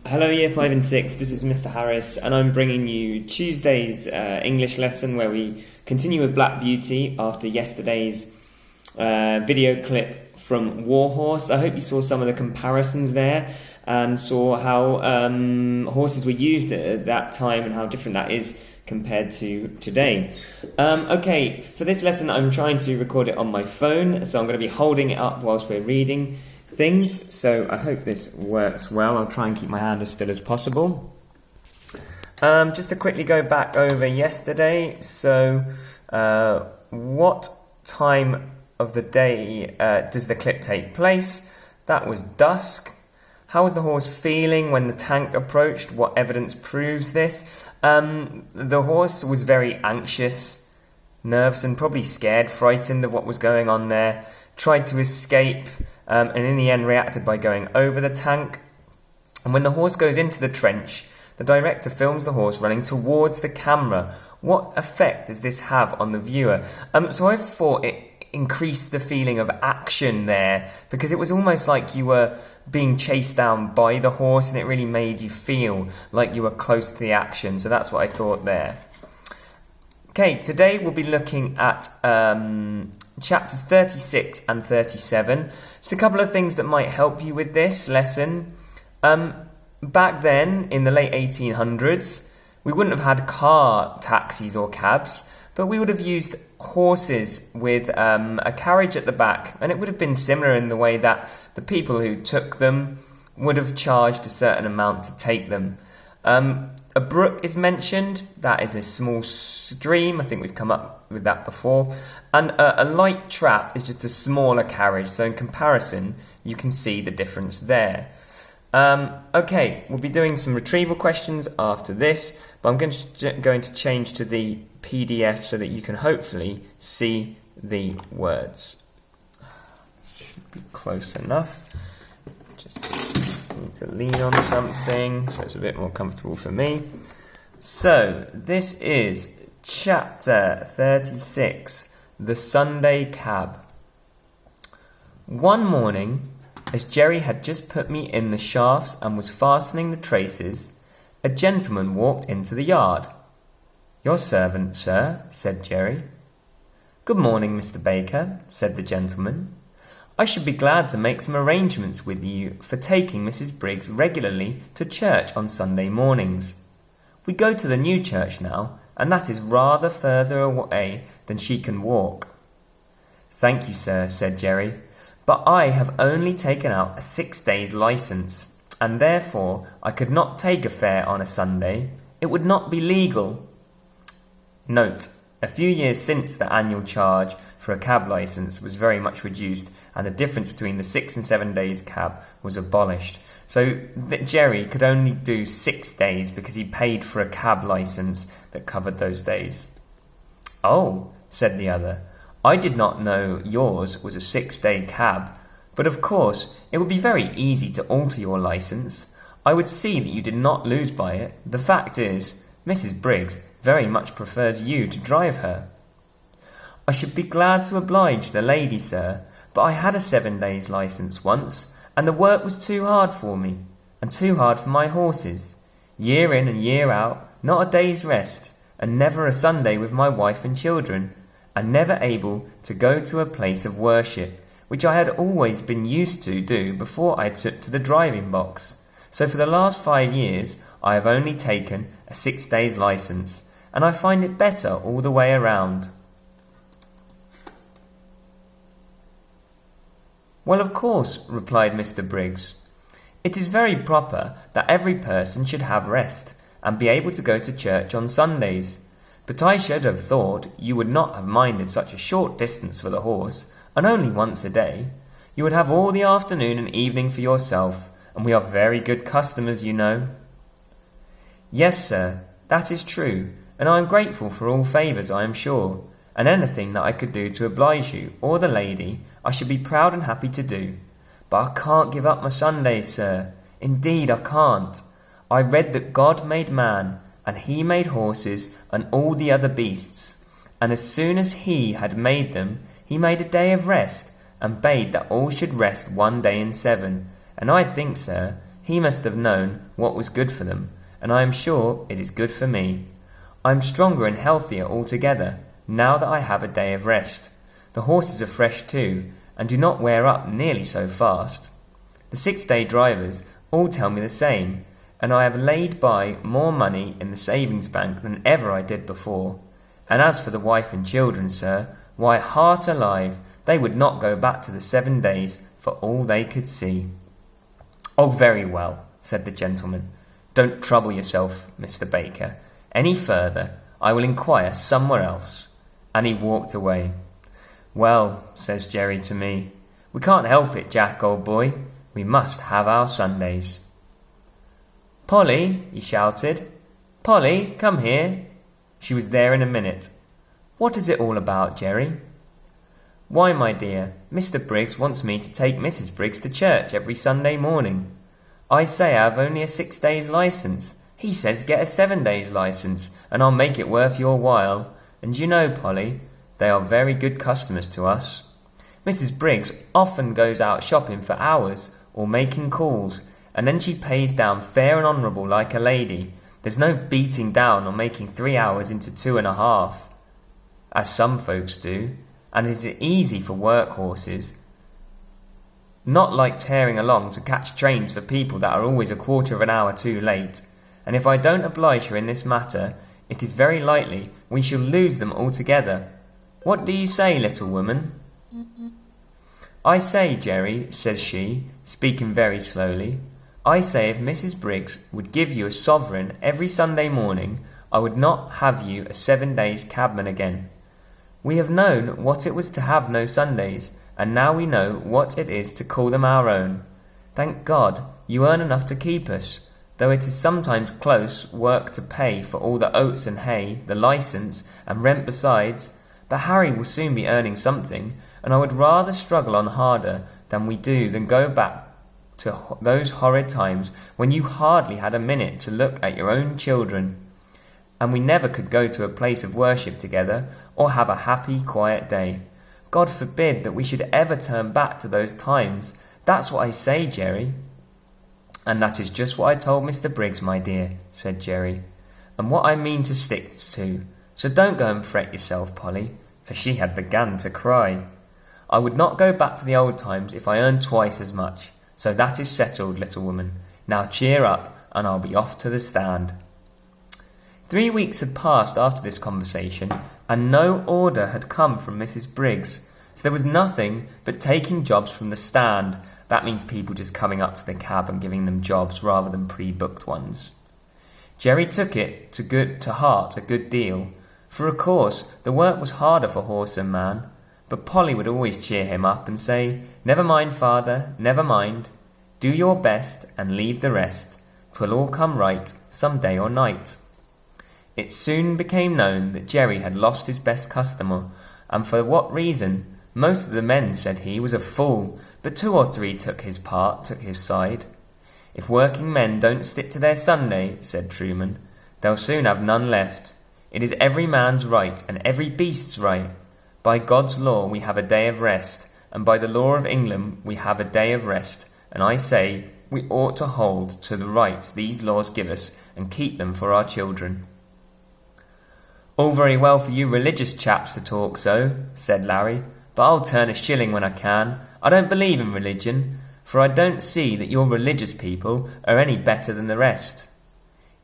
Hello Year 5 and 6, this is Mr. Harris and I'm bringing you Tuesday's English lesson where we continue with Black Beauty after yesterday's video clip from Warhorse. I hope you saw some of the comparisons there and saw how horses were used at that time and how different that is compared to today. Okay, for this lesson I'm trying to record it on my phone, so I'm going to be holding it up whilst we're reading things, so I hope this works well. I'll try and keep my hand as still as possible. Just to quickly go back over yesterday, so what time of the day does the clip take place? That was dusk. How was the horse feeling when the tank approached? What evidence proves this? The horse was very anxious, nervous and probably scared, frightened of what was going on there, tried to escape, and in the end reacted by going over the tank. And when the horse goes into the trench, the director films the horse running towards the camera. What effect does this have on the viewer? So I thought it increased the feeling of action there, because it was almost like you were being chased down by the horse, and it really made you feel like you were close to the action. So that's what I thought there. Okay, today we'll be looking at chapters 36 and 37. Just a couple of things that might help you with this lesson. Back then, in the late 1800s, we wouldn't have had car taxis or cabs, but we would have used horses with a carriage at the back, and it would have been similar in the way that the people who took them would have charged a certain amount to take them. A brook is mentioned. That is a small stream. I think we've come up with that before. And a light trap is just a smaller carriage. So in comparison, you can see the difference there. Okay, we'll be doing some retrieval questions after this, but I'm going to change to the PDF so that you can hopefully see the words. This should be close enough. Just need to lean on something so it's a bit more comfortable for me. So this is chapter 36, The Sunday Cab. One morning, as Jerry had just put me in the shafts and was fastening the traces, a gentleman walked into the yard. "Your servant, sir," said Jerry. "Good morning, Mr. Baker," said the gentleman. "I should be glad to make some arrangements with you for taking Mrs. Briggs regularly to church on Sunday mornings. We go to the new church now, and that is rather further away than she can walk." "Thank you, sir," said Jerry, "but I have only taken out a 6 days' licence, and therefore I could not take a fare on a Sunday. It would not be legal." Note: a few years since, the annual charge for a cab licence was very much reduced, and the difference between the 6 and 7 days cab was abolished. So that Jerry could only do 6 days because he paid for a cab licence that covered those days. "Oh," said the other, "I did not know yours was a 6-day cab, but of course it would be very easy to alter your licence. I would see that you did not lose by it. The fact is, Mrs. Briggs very much prefers you to drive her." "I should be glad to oblige the lady, sir, but I had a 7 days' licence once, and the work was too hard for me, and too hard for my horses. Year in and year out, not a day's rest, and never a Sunday with my wife and children, and never able to go to a place of worship, which I had always been used to do before I took to the driving box. So for the last 5 years I have only taken a 6 days' licence, and I find it better all the way around." "Well, of course," replied Mr. Briggs, "it is very proper that every person should have rest, and be able to go to church on Sundays. But I should have thought you would not have minded such a short distance for the horse, and only once a day. You would have all the afternoon and evening for yourself, and we are very good customers, you know." "Yes, sir, that is true, and I am grateful for all favours, I am sure, and anything that I could do to oblige you, or the lady, I should be proud and happy to do. But I can't give up my Sundays, sir. Indeed I can't. I read that God made man, and he made horses and all the other beasts, and as soon as he had made them, he made a day of rest, and bade that all should rest 1 day in 7, and I think, sir, He must have known what was good for them, and I am sure it is good for me. I am stronger and healthier altogether, now that I have a day of rest. The horses are fresh too, and do not wear up nearly so fast. The 6-day drivers all tell me the same, and I have laid by more money in the savings bank than ever I did before. And as for the wife and children, sir, why, heart alive, they would not go back to the 7 days for all they could see." "Oh, very well," said the gentleman. "Don't trouble yourself, Mr. Baker, any further. I will inquire somewhere else." And he walked away. "Well," says Jerry to me, "we can't help it, Jack, old boy. We must have our Sundays." "Polly," he shouted. "Polly, come here." She was there in a minute. "What is it all about, Jerry?" "Why, my dear, Mr. Briggs wants me to take Mrs. Briggs to church every Sunday morning. I say I have only a 6 days licence. He says get a 7 days licence, and I'll make it worth your while. And you know, Polly, they are very good customers to us. Mrs. Briggs often goes out shopping for hours, or making calls, and then she pays down fair and honourable like a lady. There's no beating down or making 3 hours into 2.5, as some folks do, and it is easy for work horses. Not like tearing along to catch trains for people that are always a quarter of an hour too late. And if I don't oblige her in this matter, it is very likely we shall lose them altogether. What do you say, little woman?" "I say, Jerry," says she, speaking very slowly, "I say if Mrs. Briggs would give you a sovereign every Sunday morning, I would not have you a 7 days cabman again. We have known what it was to have no Sundays, and now we know what it is to call them our own. Thank God, you earn enough to keep us, though it is sometimes close work to pay for all the oats and hay, the licence, and rent besides. But Harry will soon be earning something, and I would rather struggle on harder than we do than go back to those horrid times when you hardly had a minute to look at your own children, and we never could go to a place of worship together, or have a happy, quiet day. God forbid that we should ever turn back to those times. That's what I say, Jerry." "And that is just what I told Mr. Briggs, my dear," said Jerry, "and what I mean to stick to. So don't go and fret yourself, Polly," for she had begun to cry. "I would not go back to the old times if I earned twice as much. So that is settled, little woman. Now cheer up, and I'll be off to the stand." 3 weeks had passed after this conversation, and no order had come from Mrs. Briggs, so there was nothing but taking jobs from the stand. That means people just coming up to the cab and giving them jobs rather than pre-booked ones. Jerry took it to heart a good deal, for of course the work was harder for horse and man, but Polly would always cheer him up and say, "Never mind, father, never mind. Do your best and leave the rest. 'Twill all come right some day or night." It soon became known that Jerry had lost his best customer, and for what reason. Most of the men said he was a fool, but 2 or 3 took his side. "If working men don't stick to their Sunday," said Truman, "they'll soon have none left. It is every man's right and every beast's right. By God's law we have a day of rest, and by the law of England we have a day of rest, and I say we ought to hold to the rights these laws give us and keep them for our children." "All very well for you religious chaps to talk so," said Larry, "but I'll turn a shilling when I can. I don't believe in religion, for I don't see that your religious people are any better than the rest."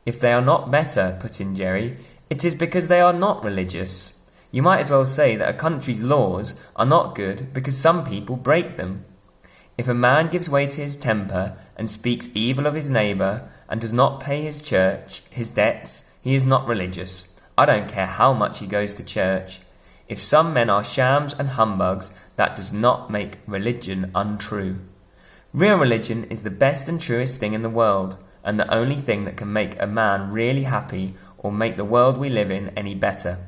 "If they are not better," put in Jerry, "it is because they are not religious. You might as well say that a country's laws are not good because some people break them. If a man gives way to his temper and speaks evil of his neighbour and does not pay his church, his debts, he is not religious. I don't care how much he goes to church. If some men are shams and humbugs, that does not make religion untrue. Real religion is the best and truest thing in the world, and the only thing that can make a man really happy or make the world we live in any better."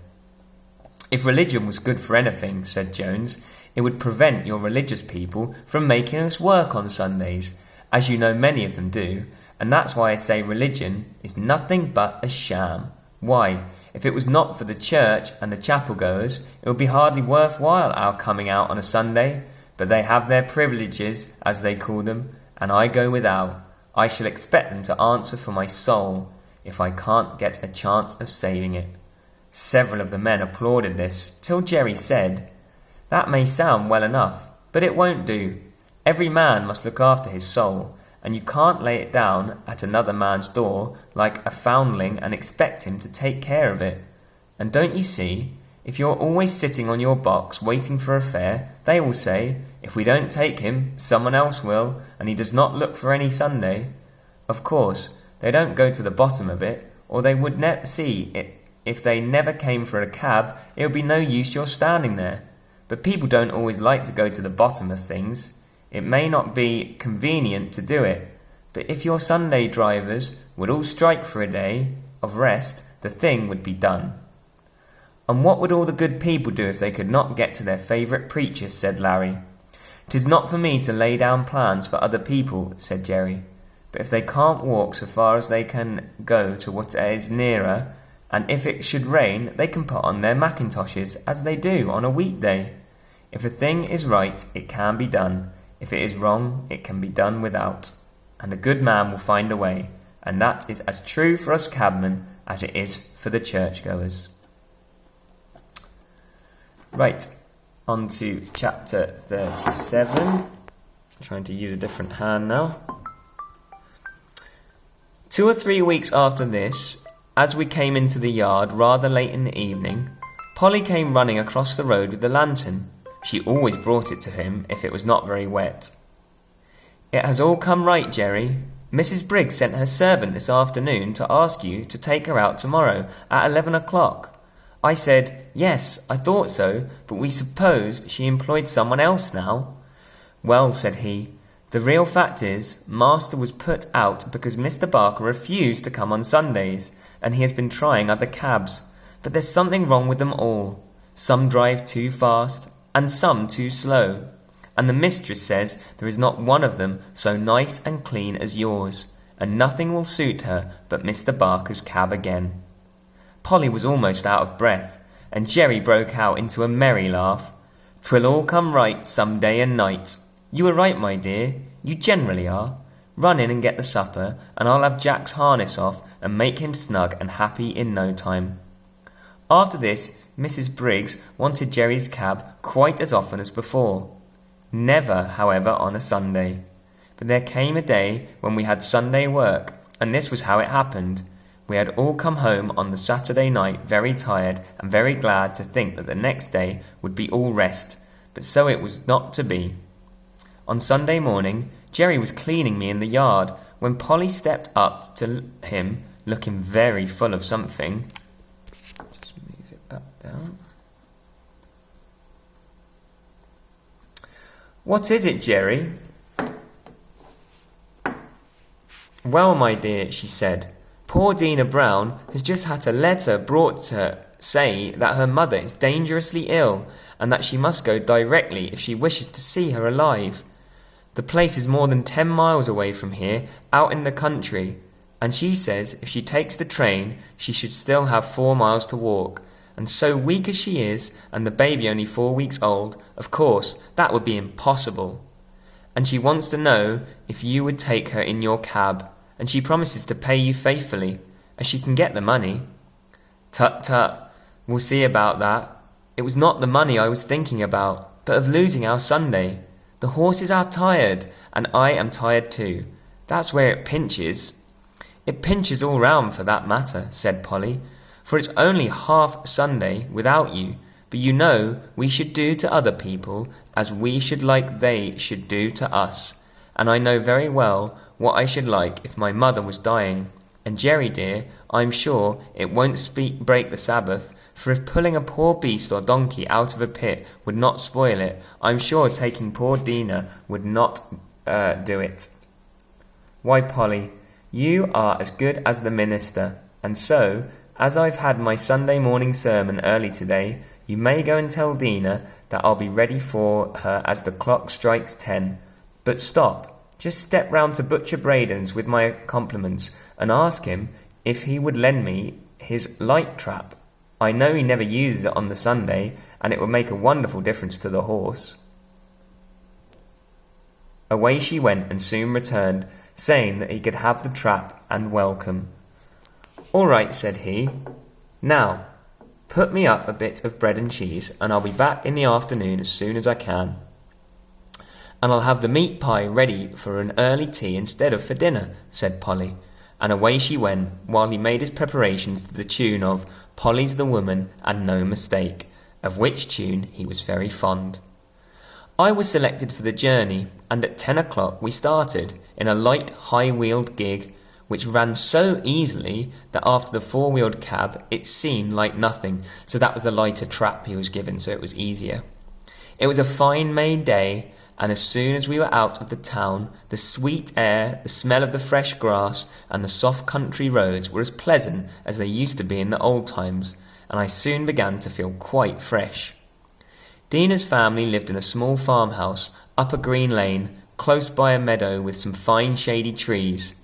"If religion was good for anything," said Jones, "it would prevent your religious people from making us work on Sundays, as you know many of them do, and that's why I say religion is nothing but a sham. Why, if it was not for the church and the chapel goers, it would be hardly worthwhile our coming out on a Sunday, but they have their privileges, as they call them, and I go without. I shall expect them to answer for my soul if I can't get a chance of saving it." Several of the men applauded this, till Jerry said, "That may sound well enough, but it won't do. Every man must look after his soul, and you can't lay it down at another man's door like a foundling and expect him to take care of it. And don't you see, if you're always sitting on your box waiting for a fare, they will say, 'If we don't take him, someone else will, and he does not look for any Sunday.' Of course, they don't go to the bottom of it, or they would see it. If they never came for a cab, it would be no use your standing there. But people don't always like to go to the bottom of things. It may not be convenient to do it, but if your Sunday drivers would all strike for a day of rest, the thing would be done." "And what would all the good people do if they could not get to their favourite preachers?" said Larry. "'Tis not for me to lay down plans for other people," said Jerry. "But if they can't walk so far as they can go to what is nearer, and if it should rain, they can put on their mackintoshes, as they do on a weekday. If a thing is right, it can be done. If it is wrong, it can be done without. And a good man will find a way, and that is as true for us cabmen as it is for the churchgoers." Right, on to chapter 37. Trying to use a different hand now. 2 or 3 weeks after this, as we came into the yard rather late in the evening, Polly came running across the road with the lantern. She always brought it to him if it was not very wet. "It has all come right, Jerry. Mrs. Briggs sent her servant this afternoon to ask you to take her out tomorrow at 11 o'clock. I said, yes, I thought so, but we supposed she employed someone else now. Well, said he, the real fact is, Master was put out because Mr. Barker refused to come on Sundays, and he has been trying other cabs. But there's something wrong with them all. Some drive too fast, and some too slow. And the mistress says there is not one of them so nice and clean as yours, and nothing will suit her but Mr. Barker's cab again." Polly was almost out of breath, and Jerry broke out into a merry laugh. "'Twill all come right some day and night. You were right, my dear, you generally are. Run in and get the supper, and I'll have Jack's harness off and make him snug and happy in no time." After this, Mrs. Briggs wanted Jerry's cab quite as often as before. Never, however, on a Sunday. But there came a day when we had Sunday work, and this was how it happened. We had all come home on the Saturday night very tired and very glad to think that the next day would be all rest, but so it was not to be. On Sunday morning, Jerry was cleaning me in the yard when Polly stepped up to him, looking very full of something. Just move it back down. "What is it, Jerry?" "Well, my dear," she said, "poor Dina Brown has just had a letter brought to her say that her mother is dangerously ill and that she must go directly if she wishes to see her alive. The place is more than 10 miles away from here, out in the country, and she says if she takes the train she should still have 4 miles to walk, and so weak as she is, and the baby only 4 weeks old, of course that would be impossible. And she wants to know if you would take her in your cab, and she promises to pay you faithfully, as she can get the money." "Tut, tut, we'll see about that. It was not the money I was thinking about, but of losing our Sunday. The horses are tired, and I am tired too. That's where it pinches." "It pinches all round for that matter," said Polly, "for it's only half Sunday without you, but you know we should do to other people as we should like they should do to us, and I know very well what I should like if my mother was dying. And Jerry dear, I'm sure it won't break the Sabbath, for if pulling a poor beast or donkey out of a pit would not spoil it, I'm sure taking poor Dina would not do it." "Why, Polly, you are as good as the minister, and so, as I've had my Sunday morning sermon early today, you may go and tell Dina that I'll be ready for her as the clock strikes 10. But stop. Just step round to Butcher Braden's with my compliments, and ask him if he would lend me his light trap. I know he never uses it on the Sunday, and it would make a wonderful difference to the horse." Away she went, and soon returned, saying that he could have the trap and welcome. "All right," said he. "Now, put me up a bit of bread and cheese, and I'll be back in the afternoon as soon as I can. And I'll have the meat pie ready for an early tea instead of for dinner," said Polly, and away she went, while he made his preparations to the tune of "Polly's the Woman and no Mistake," of which tune he was very fond. I was selected for the journey, and at 10 o'clock we started in a light high-wheeled gig, which ran so easily that after the four-wheeled cab it seemed like nothing, so that was the lighter trap he was given, so it was easier. It was a fine May day, and as soon as we were out of the town, the sweet air, the smell of the fresh grass, and the soft country roads were as pleasant as they used to be in the old times, and I soon began to feel quite fresh. Dina's family lived in a small farmhouse up a green lane, close by a meadow with some fine shady trees.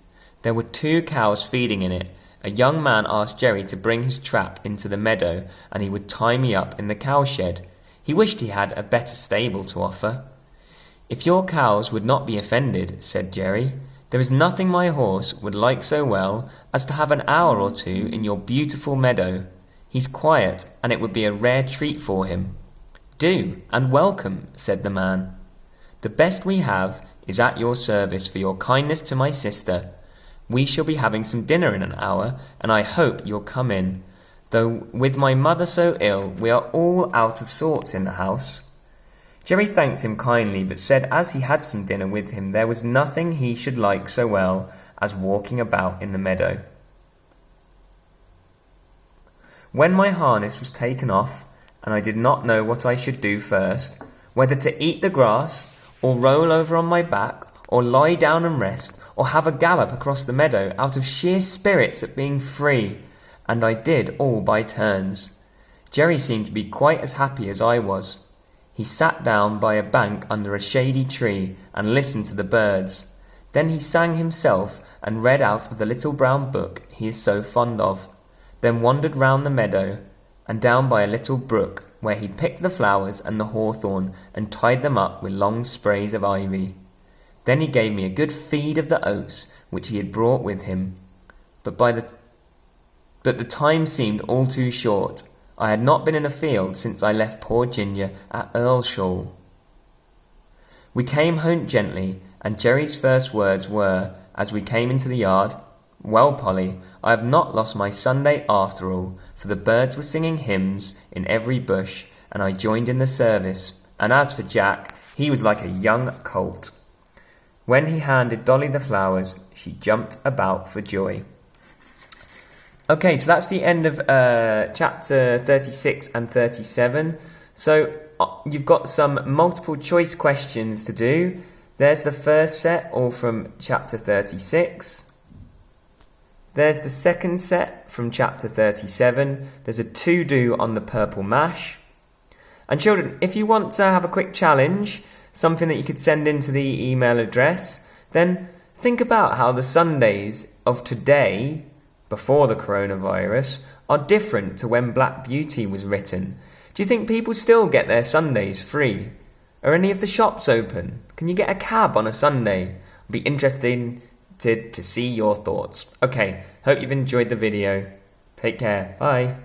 There were 2 cows feeding in it. A young man asked Jerry to bring his trap into the meadow, and he would tie me up in the cowshed. He wished he had a better stable to offer. "If your cows would not be offended," said Jerry, "there is nothing my horse would like so well as to have an hour or 2 in your beautiful meadow. He's quiet, and it would be a rare treat for him." "Do, and welcome," said the man. "The best we have is at your service for your kindness to my sister. We shall be having some dinner in an hour, and I hope you'll come in, though with my mother so ill, we are all out of sorts in the house." Jerry thanked him kindly, but said as he had some dinner with him, there was nothing he should like so well as walking about in the meadow. When my harness was taken off, and I did not know what I should do first, whether to eat the grass, or roll over on my back, or lie down and rest, or have a gallop across the meadow out of sheer spirits at being free, and I did all by turns. Jerry seemed to be quite as happy as I was. He sat down by a bank under a shady tree and listened to the birds. Then he sang himself and read out of the little brown book he is so fond of, then wandered round the meadow and down by a little brook, where he picked the flowers and the hawthorn and tied them up with long sprays of ivy. Then he gave me a good feed of the oats which he had brought with him. But the time seemed all too short. I had not been in a field since I left poor Ginger at Earlshall. We came home gently, and Jerry's first words were, as we came into the yard, "Well, Polly, I have not lost my Sunday after all, for the birds were singing hymns in every bush, and I joined in the service, and as for Jack, he was like a young colt." When he handed Dolly the flowers, she jumped about for joy. Okay, so that's the end of chapter 36 and 37. So you've got some multiple choice questions to do. There's the first set, all from chapter 36. There's the second set from chapter 37. There's a to-do on the purple mash. And children, if you want to have a quick challenge, something that you could send into the email address, then think about how the Sundays of today, before the coronavirus, are different to when Black Beauty was written. Do you think people still get their Sundays free? Are any of the shops open? Can you get a cab on a Sunday? It'll be interesting to see your thoughts. Okay, hope you've enjoyed the video. Take care. Bye.